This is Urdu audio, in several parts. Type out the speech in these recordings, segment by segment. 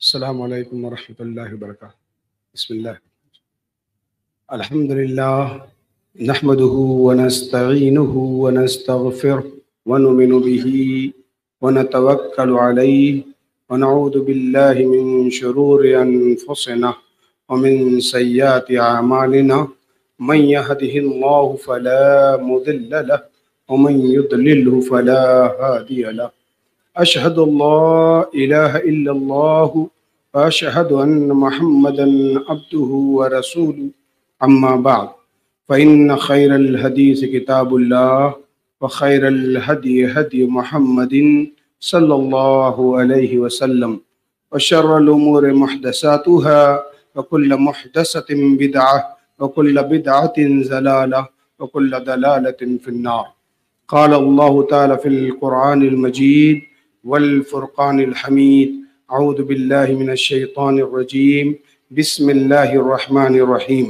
السلام علیکم ورحمۃ اللہ وبرکاتہ۔ بسم اللہ الحمد للہ نحمده ونستعینه ونستغفره ونؤمن به ونتوکل علیہ ونعوذ باللہ من شرور انفسنا ومن سیئات اعمالنا من يهده الله فلا مضل له ومن يضلله فلا هادي له أشهد أن لا إله إلا الله وأشهد أن محمدا عبده ورسوله أما بعد فإن خير الحديث كتاب الله وخير الهدي هدي محمد صلى الله عليه وسلم وشر الأمور محدثاتها وكل محدثة بدعة وكل بدعة ضلالة وكل ضلالة في النار۔ قال الله تعالى في القرآن المجيد والفرقان الحميد أعوذ بالله من الشيطان الرجيم بسم الله الرحمن الرحيم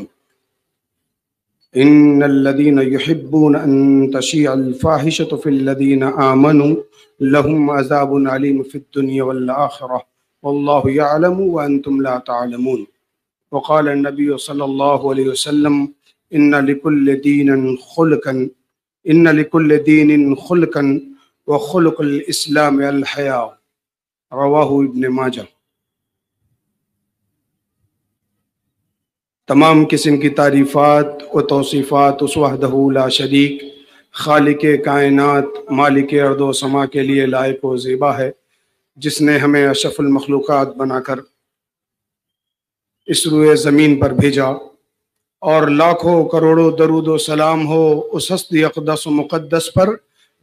إن الذين يحبون أن تشيع الفاحشة في الذين آمنوا لهم عذاب أليم في الدنيا والآخرة والله يعلم وأنتم لا تعلمون۔ وقال النبي صلى الله عليه وسلم إن لكل دين خلقا وخلق الاسلام الحیاء، رواہ ابن ماجہ۔ تمام قسم کی تعریفات و توصیفات اس وحدہ لا شریک خالق کائنات مالک ارض و سما کے لیے لائق و زیبا ہے، جس نے ہمیں اشرف المخلوقات بنا کر اس روئے زمین پر بھیجا، اور لاکھوں کروڑوں درود و سلام ہو اس ہستی اقدس و مقدس پر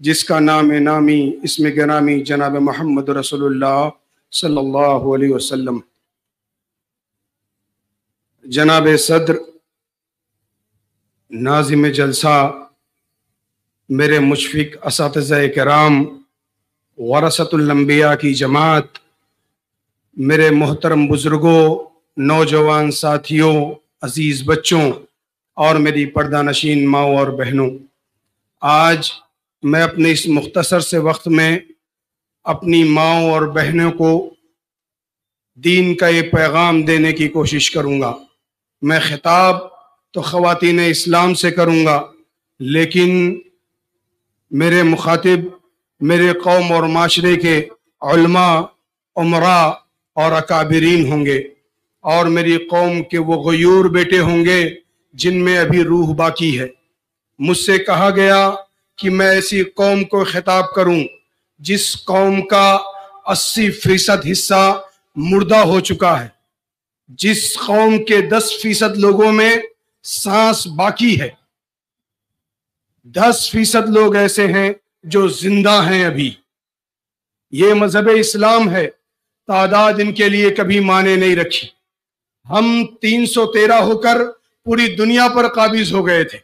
جس کا نام نامی اسم گرامی جناب محمد رسول اللہ صلی اللہ علیہ وسلم۔ جناب صدر، ناظم جلسہ، میرے مشفق اساتذہ کرام، ورثۃ الانبیاء کی جماعت، میرے محترم بزرگوں، نوجوان ساتھیوں، عزیز بچوں اور میری پردہ نشین ماؤں اور بہنوں، آج میں اپنے اس مختصر سے وقت میں اپنی ماؤں اور بہنوں کو دین کا یہ پیغام دینے کی کوشش کروں گا۔ میں خطاب تو خواتین اسلام سے کروں گا، لیکن میرے مخاطب میرے قوم اور معاشرے کے علماء، امراء اور اکابرین ہوں گے، اور میری قوم کے وہ غیور بیٹے ہوں گے جن میں ابھی روح باقی ہے۔ مجھ سے کہا گیا کہ میں ایسی قوم کو خطاب کروں جس قوم کا 80% حصہ مردہ ہو چکا ہے، جس قوم کے 10% لوگوں میں سانس باقی ہے، 10% لوگ ایسے ہیں جو زندہ ہیں ابھی۔ یہ مذہب اسلام ہے، تعداد ان کے لیے کبھی معنی نہیں رکھی۔ ہم 313 ہو کر پوری دنیا پر قابض ہو گئے تھے۔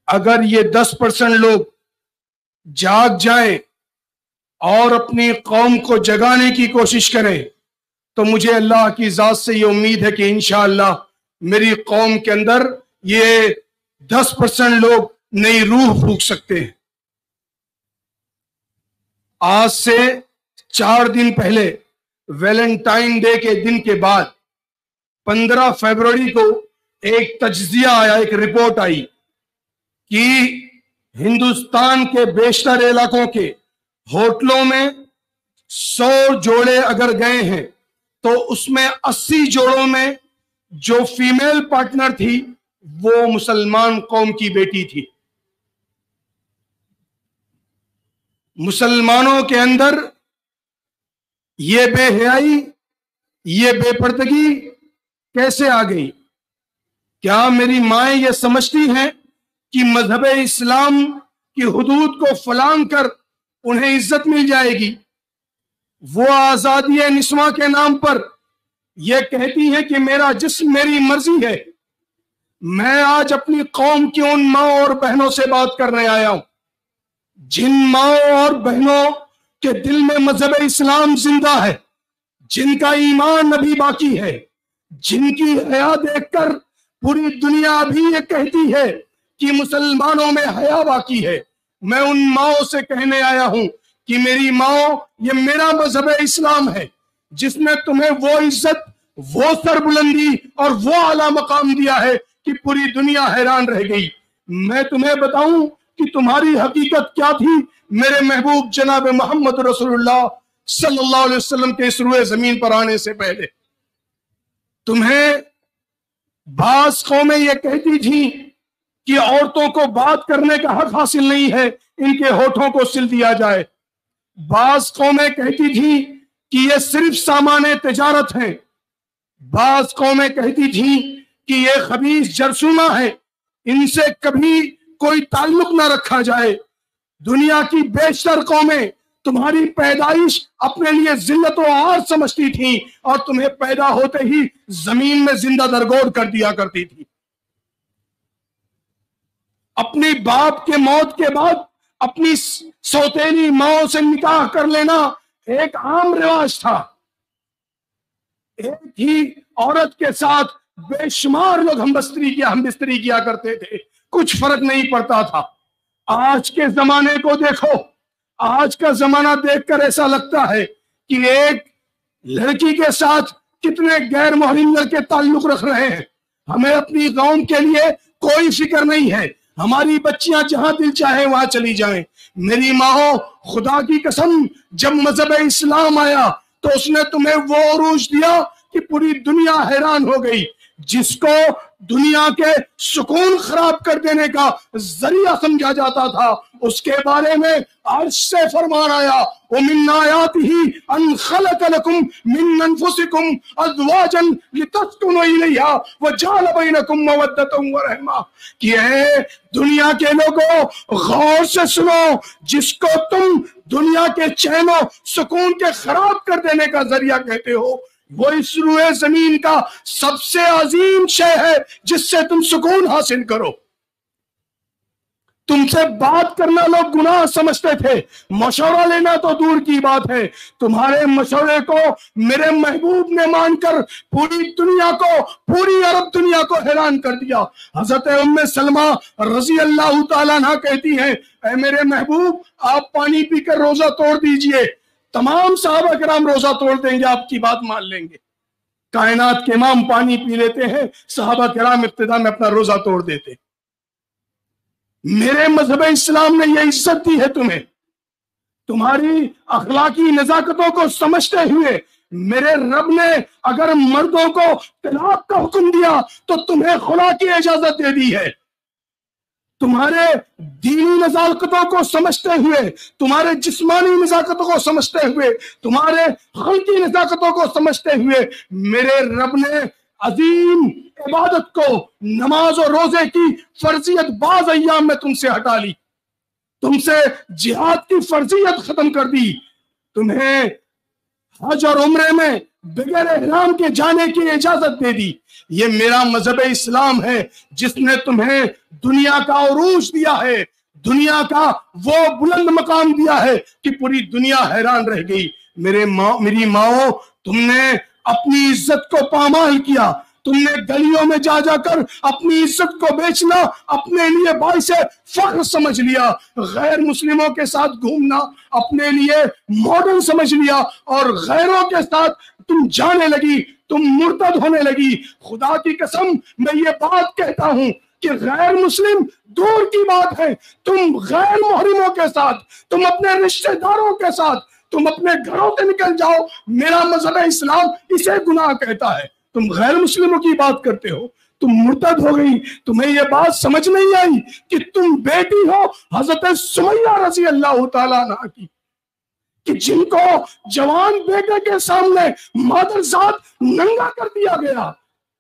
اگر یہ 10% لوگ جاگ جائیں اور اپنی قوم کو جگانے کی کوشش کریں تو مجھے اللہ کی ذات سے یہ امید ہے کہ انشاءاللہ میری قوم کے اندر یہ 10% لوگ نئی روح پھونک سکتے ہیں۔ آج سے 4 دن پہلے ویلنٹائن ڈے کے دن کے بعد 15 فروری کو ایک تجزیہ آیا، ایک رپورٹ آئی کہ ہندوستان کے بیشتر علاقوں کے ہوٹلوں میں 100 جوڑے اگر گئے ہیں تو اس میں 80 جوڑوں میں جو فیمیل پارٹنر تھی وہ مسلمان قوم کی بیٹی تھی۔ مسلمانوں کے اندر یہ بے حیائی، یہ بے پردگی کیسے آ گئی؟ کیا میری مائیں یہ سمجھتی ہیں کہ مذہب اسلام کی حدود کو فلانگ کر انہیں عزت مل جائے گی؟ وہ آزادی نسواں کے نام پر یہ کہتی ہیں کہ میرا جسم میری مرضی ہے۔ میں آج اپنی قوم کی ان ماں اور بہنوں سے بات کرنے آیا ہوں جن ماں اور بہنوں کے دل میں مذہب اسلام زندہ ہے، جن کا ایمان ابھی باقی ہے، جن کی حیا دیکھ کر پوری دنیا ابھی یہ کہتی ہے کہ مسلمانوں میں حیا باقی ہے۔ میں ان ماؤں سے کہنے آیا ہوں کہ میری ماؤں، یہ میرا مذہب اسلام ہے، جس نے تمہیں وہ عزت، وہ سربلندی اور وہ اعلیٰ مقام دیا ہے کہ پوری دنیا حیران رہ گئی۔ میں تمہیں بتاؤں کہ تمہاری حقیقت کیا تھی؟ میرے محبوب جناب محمد رسول اللہ صلی اللہ علیہ وسلم کے اس روئے زمین پر آنے سے پہلے تمہیں بعض قومیں یہ کہتی تھیں کہ عورتوں کو بات کرنے کا حق حاصل نہیں ہے، ان کے ہونٹوں کو سل دیا جائے۔ بعض قومیں کہتی تھیں کہ یہ صرف سامان تجارت ہیں۔ بعض قومیں کہتی تھیں کہ یہ خبیث جرثومہ ہے، ان سے کبھی کوئی تعلق نہ رکھا جائے۔ دنیا کی بیشتر قومیں تمہاری پیدائش اپنے لیے ذلت و عار سمجھتی تھیں اور تمہیں پیدا ہوتے ہی زمین میں زندہ درگور کر دیا کرتی تھی۔ اپنی باپ کے موت کے بعد اپنی سوتیلی ماں سے نکاح کر لینا ایک عام رواج تھا۔ ایک ہی عورت کے ساتھ بے شمار لوگ ہم بستری کیا کرتے تھے، کچھ فرق نہیں پڑتا تھا۔ آج کے زمانے کو دیکھو، آج کا زمانہ دیکھ کر ایسا لگتا ہے کہ ایک لڑکی کے ساتھ کتنے غیر محرم لڑکے تعلق رکھ رہے ہیں۔ ہمیں اپنی قوم کے لیے کوئی فکر نہیں ہے، ہماری بچیاں جہاں دل چاہے وہاں چلی جائیں۔ میری ماں، خدا کی قسم، جب مذہب اسلام آیا تو اس نے تمہیں وہ عروج دیا کہ پوری دنیا حیران ہو گئی۔ جس کو دنیا کے سکون خراب کر دینے کا ذریعہ سمجھا جاتا تھا، اس کے بارے میں عرش سے فرمان آیا، وَمِنْ آيَاتِهِ أَنْ خَلَقَ لَكُمْ مِنْ أَنفُسِكُمْ أَزْوَاجًا لِتَسْكُنُوا إِلَيْهَا وَجَعَلَ بَيْنَكُمْ مَوَدَّةً وَرَحْمَةً کہ اے دنیا کے لوگوں غور سے سنو، جس کو تم دنیا کے چین و سکون کے خراب کر دینے کا ذریعہ کہتے ہو، وہ اس روئے زمین کا سب سے عظیم شے ہے جس سے تم سکون حاصل کرو۔ تم سے بات کرنا لوگ گناہ سمجھتے تھے، مشورہ لینا تو دور کی بات ہے۔ تمہارے مشورے کو میرے محبوب نے مان کر پوری دنیا کو، پوری عرب دنیا کو حیران کر دیا۔ حضرت ام سلمہ رضی اللہ تعالیٰ عنہ کہتی ہیں، اے میرے محبوب، آپ پانی پی کر روزہ توڑ دیجئے، تمام صحابہ کرام روزہ توڑ دیں گے، آپ کی بات مان لیں گے۔ کائنات کے امام پانی پی لیتے ہیں، صحابہ کرام ابتدا میں اپنا روزہ توڑ دیتے۔ میرے مذہب اسلام نے یہ عزت دی ہے تمہیں، تمہاری اخلاقی نزاکتوں کو سمجھتے ہوئے میرے رب نے اگر مردوں کو طلاق کا حکم دیا تو تمہیں خلا کی اجازت دے دی ہے۔ تمہارے دینی نزاکتوں کو سمجھتے ہوئے، تمہارے جسمانی نزاکتوں کو سمجھتے ہوئے، تمہارے خلقی نزاکتوں کو سمجھتے ہوئے میرے رب نے عظیم عبادت کو، نماز اور روزے کی فرضیت بعض ایام میں تم سے ہٹا لی، تم سے جہاد کی فرضیت ختم کر دی، تمہیں حج اور عمرے میں بغیر احرام کے جانے کی اجازت دے دی۔ یہ میرا مذہب اسلام ہے جس نے تمہیں دنیا کا عروج دیا ہے، دنیا کا وہ بلند مقام دیا ہے کہ پوری دنیا حیران رہ گئی۔ میری ماں، تم نے اپنی عزت کو پامال کیا، تم نے گلیوں میں جا جا کر اپنی عزت کو بیچنا اپنے لیے باعث فخر سمجھ لیا، غیر مسلموں کے ساتھ گھومنا اپنے لیے ماڈرن سمجھ لیا، اور غیروں کے ساتھ تم جانے لگی، تم مرتد ہونے لگی۔ خدا کی قسم میں یہ بات کہتا ہوں کہ غیر مسلم دور کی بات ہے، تم غیر محرموں کے ساتھ، تم اپنے رشتہ داروں کے ساتھ، تم اپنے گھروں سے نکل جاؤ، میرا مذہب اسلام اسے گناہ کہتا ہے۔ تم غیر مسلموں کی بات کرتے ہو، تم مرتد ہو گئی۔ تمہیں یہ بات سمجھ نہیں آئی کہ تم بیٹی ہو حضرت سمیہ رضی اللہ تعالیٰ عنہ کی، کہ جن کو جوان بیٹے کے سامنے مادرزاد ننگا کر دیا گیا،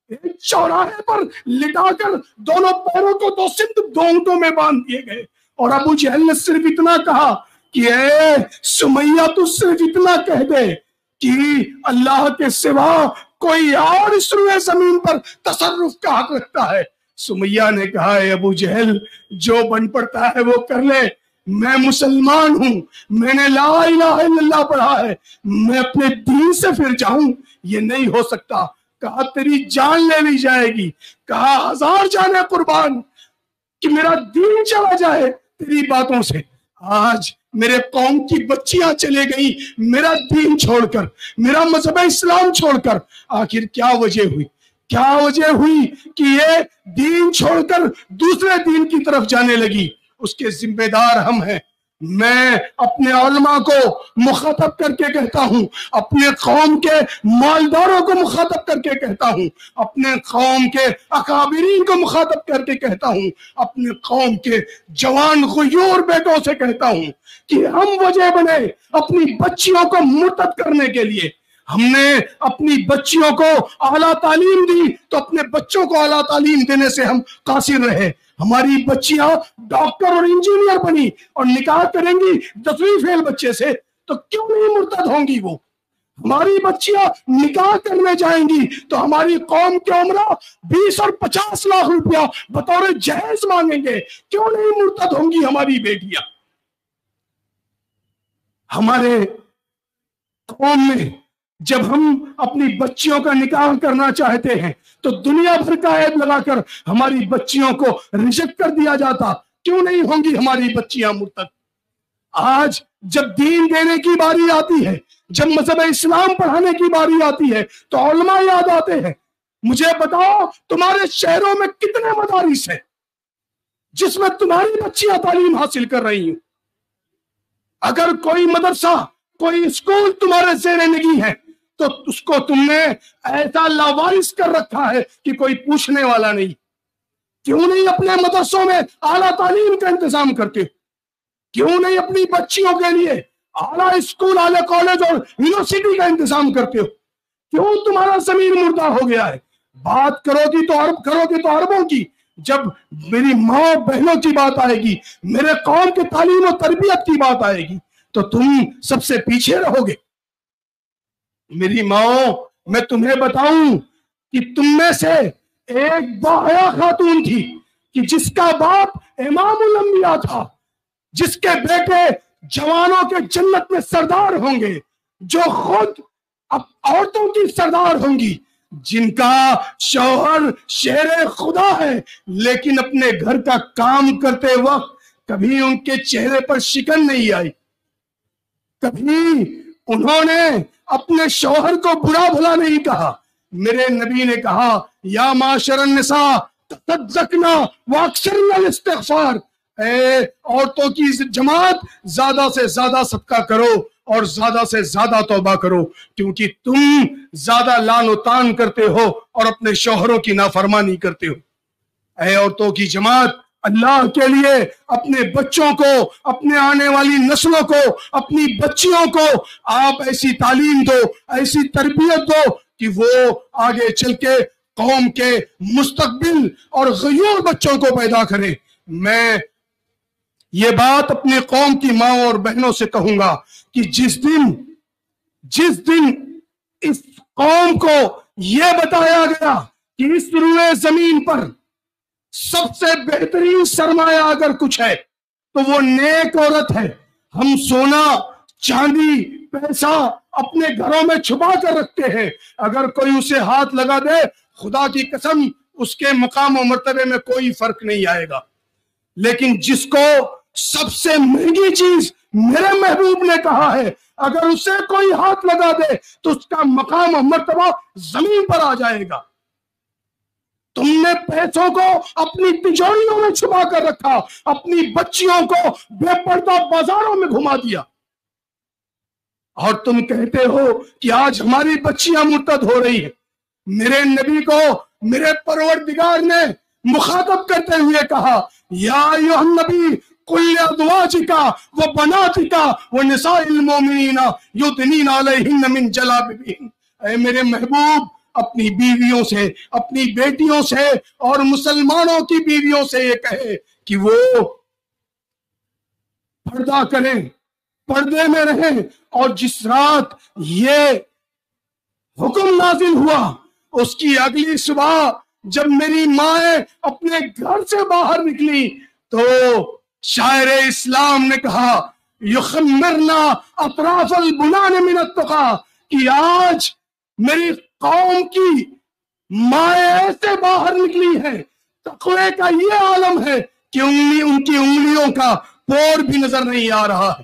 ایک چوراہے پر لٹا کر دونوں پیروں کو دو اونٹوں میں باندھ دیے گئے، اور ابو جہل نے صرف اتنا کہا کہ اے سمیہ تو صرف اتنا کہہ دے کہ اللہ کے سوا کوئی اور اس روئے زمین پر تصرف کا حق رکھتا ہے۔ سمیہ نے کہا، اے ابو جہل، جو بن پڑتا ہے وہ کر لے، میں مسلمان ہوں، میں نے لا الہ الا اللہ پڑھا ہے، میں اپنے دین سے پھر جاؤں؟ یہ نہیں ہو سکتا۔ کہا تیری جان لے لی جائے گی، کہا 1000 جانیں قربان کہ میرا دین چلا جائے تیری باتوں سے۔ آج میرے قوم کی بچیاں چلے گئیں میرا دین چھوڑ کر، میرا مذہب اسلام چھوڑ کر۔ آخر کیا وجہ ہوئی؟ کیا وجہ ہوئی کہ یہ دین چھوڑ کر دوسرے دین کی طرف جانے لگی؟ اس کے ذمہ دار ہم ہیں۔ میں اپنے علماء کو مخاطب کر کے کہتا ہوں، اپنے قوم کے مالداروں کو مخاطب کر کے کہتا ہوں، اپنے قوم کے اکابرین کو مخاطب کر کے کہتا ہوں، اپنے قوم کے جوان غیور بیٹوں سے کہتا ہوں کہ ہم وجہ بنے اپنی بچیوں کو مرتد کرنے کے لیے۔ ہم نے اپنی بچیوں کو اعلیٰ تعلیم دی تو اپنے بچوں کو اعلیٰ تعلیم دینے سے ہم قاصر رہے۔ ہماری بچیاں ڈاکٹر اور انجینئر بنی اور نکاح کریں گی 10ویں فیل بچے سے، تو کیوں نہیں مرتد ہوں گی وہ؟ ہماری بچیاں نکاح کرنے جائیں گی تو ہماری قوم کے عمرہ 20 اور 50 لاکھ روپیہ بطور جہیز مانگیں گے، کیوں نہیں مرتد ہوں گی ہماری بیٹیاں؟ ہمارے قوم میں جب ہم اپنی بچیوں کا نکاح کرنا چاہتے ہیں تو دنیا بھر کا عیب لگا کر ہماری بچیوں کو ریجیکٹ کر دیا جاتا، کیوں نہیں ہوں گی ہماری بچیاں مرتد؟ آج جب دین دینے کی باری آتی ہے، جب مذہب اسلام پڑھانے کی باری آتی ہے تو علماء یاد آتے ہیں۔ مجھے بتاؤ تمہارے شہروں میں کتنے مدارس ہیں جس میں تمہاری بچیاں تعلیم حاصل کر رہی ہیں؟ اگر کوئی مدرسہ، کوئی اسکول تمہارے زیر نگی ہے تو اس کو تم نے ایسا لاوارث کر رکھا ہے کہ کوئی پوچھنے والا نہیں۔ کیوں نہیں اپنے مدرسوں میں اعلیٰ تعلیم کا انتظام کرتے؟ کیوں نہیں اپنی بچیوں کے لیے اعلیٰ اسکول، اعلیٰ کالج اور یونیورسٹی کا انتظام کرتے ہو؟ کیوں تمہارا زمین مردہ ہو گیا ہے؟ بات کرو گی تو اربوں کی، جب میری ماں بہنوں کی بات آئے گی، میرے قوم کے تعلیم و تربیت کی بات آئے گی تو تم سب سے پیچھے رہو گے۔ میری ماں، میں تمہیں بتاؤں کہ تم میں سے ایک باحیا خاتون تھی کہ جس کا باپ امام الانبیاء تھا، جس کے بیٹے جوانوں کے جنت میں سردار ہوں گے، جو خود اب عورتوں کی سردار ہوں گی، جن کا شوہر شیر خدا ہے لیکن اپنے گھر کا کام کرتے وقت کبھی ان کے چہرے پر شکن نہیں آئی، کبھی انہوں نے اپنے شوہر کو برا بھلا نہیں کہا۔ میرے نبی نے کہا، یا معاشر النساء تصدقنا واکثرن الاستغفار، اے عورتوں کی جماعت زیادہ سے زیادہ صدقہ کرو اور زیادہ سے زیادہ توبہ کرو، کیونکہ تم زیادہ لان و تان کرتے ہو اور اپنے شوہروں کی نافرمانی کرتے ہو۔ اے عورتوں کی جماعت، اللہ کے لیے اپنے بچوں کو، اپنے آنے والی نسلوں کو، اپنی بچیوں کو آپ ایسی تعلیم دو، ایسی تربیت دو کہ وہ آگے چل کے قوم کے مستقبل اور غیور بچوں کو پیدا کریں۔ میں یہ بات اپنے قوم کی ماں اور بہنوں سے کہوں گا کہ جس دن اس قوم کو یہ بتایا گیا کہ اس روئے زمین پر سب سے بہترین سرمایہ اگر کچھ ہے تو وہ نیک عورت ہے۔ ہم سونا، چاندی، پیسہ اپنے گھروں میں چھپا کر رکھتے ہیں، اگر کوئی اسے ہاتھ لگا دے خدا کی قسم اس کے مقام و مرتبے میں کوئی فرق نہیں آئے گا۔ لیکن جس کو سب سے مہنگی چیز میرے محبوب نے کہا ہے، اگر اسے کوئی ہاتھ لگا دے تو اس کا مقام و مرتبہ زمین پر آ جائے گا۔ تم نے پیسوں کو اپنی تجوریوں میں چھپا کر رکھا، اپنی بچیوں کو بے پردہ بازاروں میں گھما دیا، اور تم کہتے ہو کہ آج ہماری بچیاں مرتد ہو رہی ہیں۔ میرے نبی کو میرے پروردگار نے مخاطب کرتے ہوئے کہا، یا ایھا النبی قل لازواجک وبناتک ونساء المؤمنین یدنین علیہن من جلابیبہن، اے میرے محبوب اپنی بیویوں سے، اپنی بیٹیوں سے اور مسلمانوں کی بیویوں سے یہ کہے کہ وہ پردہ کریں، پردے میں رہیں، اور جس رات یہ حکم نازل ہوا اس کی اگلی صبح جب میری مائیں اپنے گھر سے باہر نکلی تو شاعر اسلام نے کہا، یخمرنا اطراف البنان من التقی، کہ آج میری قوم کی مائیں ایسے باہر نکلی ہیں، تقوی کا یہ عالم ہے کہ ان کی انگلیوں کا پور بھی نظر نہیں آ رہا ہے۔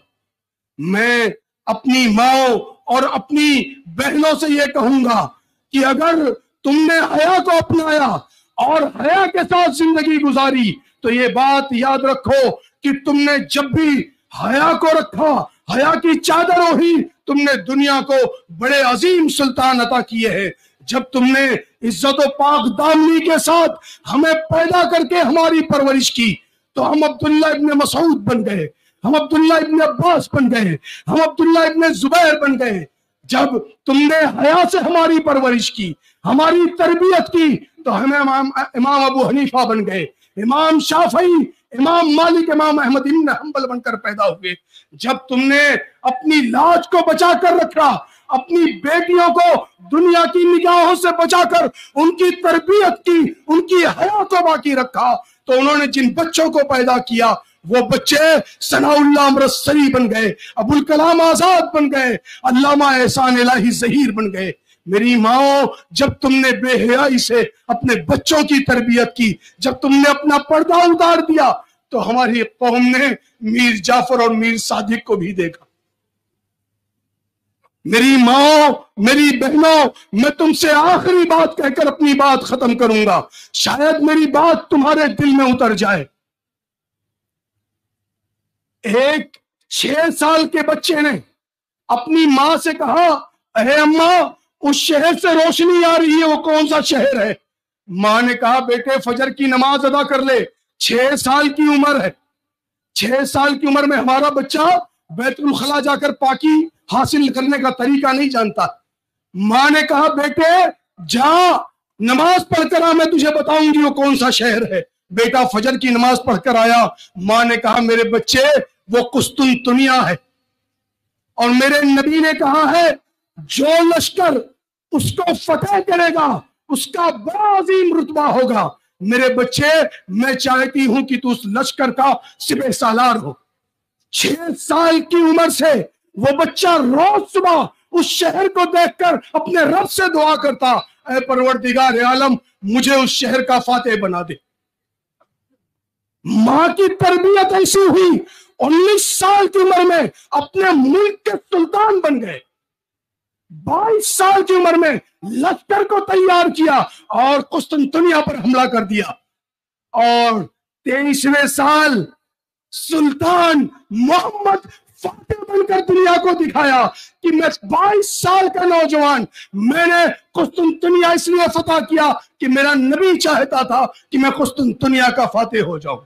میں اپنی ماں اور اپنی بہنوں سے یہ کہوں گا کہ اگر تم نے حیا کو اپنایا اور حیا کے ساتھ زندگی گزاری تو یہ بات یاد رکھو کہ تم نے جب بھی حیا کو رکھا، حیا کی چادر اوڑھی، تم نے دنیا کو بڑے عظیم سلطان عطا کیے ہیں۔ جب تم نے عزت و پاک دامنی کے ساتھ ہمیں پیدا کر کے ہماری پرورش کی تو ہم عبداللہ ابن مسعود بن گئے، ہم عبداللہ ابن عباس بن گئے، ہم عبداللہ ابن زبیر بن گئے۔ جب تم نے حیا سے ہماری پرورش کی، ہماری تربیت کی تو ہمیں امام ابو حنیفہ بن گئے، امام شافعی، امام مالک، امام احمد بن حنبل بن کر پیدا ہوئے۔ جب تم نے اپنی لاج کو بچا کر رکھا، اپنی بیٹیوں کو دنیا کی نگاہوں سے بچا کر ان کی تربیت کی، ان کی حیا کو باقی رکھا، تو انہوں نے جن بچوں کو پیدا کیا وہ بچے ثناء اللہ امرتسری بن گئے، ابوالکلام آزاد بن گئے، علامہ احسان الہی ظہیر بن گئے۔ میری ماں، جب تم نے بے حیائی سے اپنے بچوں کی تربیت کی، جب تم نے اپنا پردہ اتار دیا تو ہماری قوم نے میر جعفر اور میر صادق کو بھی دیکھا۔ میری ماں، میری بہنوں، میں تم سے آخری بات کہہ کر اپنی بات ختم کروں گا، شاید میری بات تمہارے دل میں اتر جائے۔ ایک 6 سال کے بچے نے اپنی ماں سے کہا، اے اماں، اس شہر سے روشنی آ رہی ہے، وہ کون سا شہر ہے؟ ماں نے کہا، بیٹے فجر کی نماز ادا کر لے، 6 سال کی عمر ہے۔ 6 سال کی عمر میں ہمارا بچہ بیت الخلا جا کر پاکی حاصل کرنے کا طریقہ نہیں جانتا۔ ماں نے کہا، بیٹے جا نماز پڑھ کر آ، میں تجھے بتاؤں گی وہ کون سا شہر ہے۔ بیٹا فجر کی نماز پڑھ کر آیا۔ ماں نے کہا، میرے بچے وہ قسطنطنیہ ہے، اور میرے نبی نے کہا ہے جو لشکر اس کو فتح کرے گا اس کا بڑا عظیم رتبہ ہوگا۔ میرے بچے، میں چاہتی ہوں کہ تو اس لشکر کا سپہ سالار ہو۔ 6 سال کی عمر سے وہ بچہ روز صبح اس شہر کو دیکھ کر اپنے رب سے دعا کرتا، اے پروردگار عالم، مجھے اس شہر کا فاتح بنا دے۔ ماں کی تربیت ایسی ہوئی، 19 سال کی عمر میں اپنے ملک کے سلطان بن گئے، 22 سال کی عمر میں لشکر کو تیار کیا اور قسطنطنیہ پر حملہ کر دیا، اور 23ویں سال سلطان محمد فاتح بن کر دنیا کو دکھایا کہ میں 22 سال کا نوجوان، میں نے قسطنطنیہ اس لیے فتح کیا کہ میرا نبی چاہتا تھا کہ میں قسطنطنیہ کا فاتح ہو جاؤں۔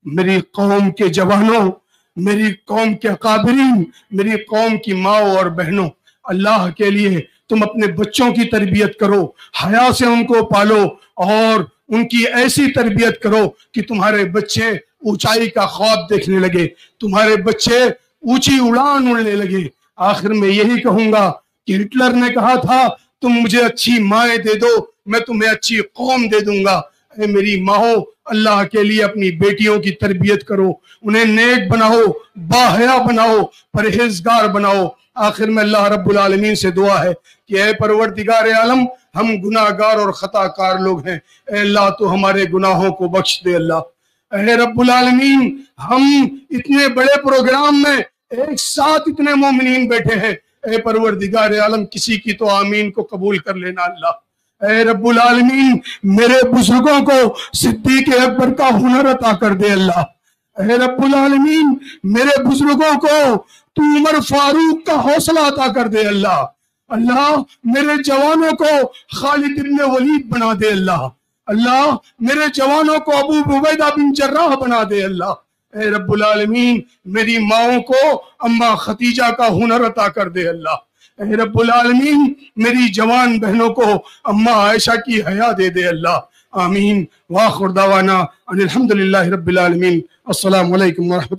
میری قوم کے جوانوں، میری قوم کے اکابرین، میری قوم کی ماں اور بہنوں، اللہ کے لیے تم اپنے بچوں کی تربیت کرو، حیا سے ان کو پالو، اور ان کی ایسی تربیت کرو کہ تمہارے بچے اونچائی کا خواب دیکھنے لگے، تمہارے بچے اونچی اڑان اڑنے لگے۔ آخر میں یہی کہوں گا کہ ہٹلر نے کہا تھا، تم مجھے اچھی مائیں دے دو، میں تمہیں اچھی قوم دے دوں گا۔ اے میری ماں، اللہ کے لیے اپنی بیٹیوں کی تربیت کرو، انہیں نیک بناؤ، باحیا بناؤ، پرہیزگار بناؤ۔ آخر میں اللہ رب العالمین سے دعا ہے کہ اے پروردگار عالم، ہم گناہ گار اور خطا کار لوگ ہیں، اے اللہ تو ہمارے گناہوں کو بخش دے۔ اللہ اے رب العالمین، ہم اتنے بڑے پروگرام میں ایک ساتھ اتنے مومنین بیٹھے ہیں، اے پروردگار عالم کسی کی تو آمین کو قبول کر لینا۔ اللہ اے رب العالمین، میرے بزرگوں کو صدیق اکبر کا ہنر عطا کر دے۔ اللہ اے رب العالمین، میرے بزرگوں کو تو عمر فاروق کا حوصلہ عطا کر دے۔ اللہ اللہ میرے جوانوں کو خالد ابن ولید بنا دے۔ اللہ اللہ میرے جوانوں کو ابو عبیدہ بن جراح بنا دے۔ اللہ اے رب العالمین، میری ماؤں کو اماں خدیجہ کا ہنر عطا کر دے۔ اللہ اے رب العالمین، میری جوان بہنوں کو اماں عائشہ کی حیا دے دے۔ اللہ آمین۔ وآخر دعوانا ان الحمدللہ رب العالمین۔ السلام علیکم ورحمۃ اللہ۔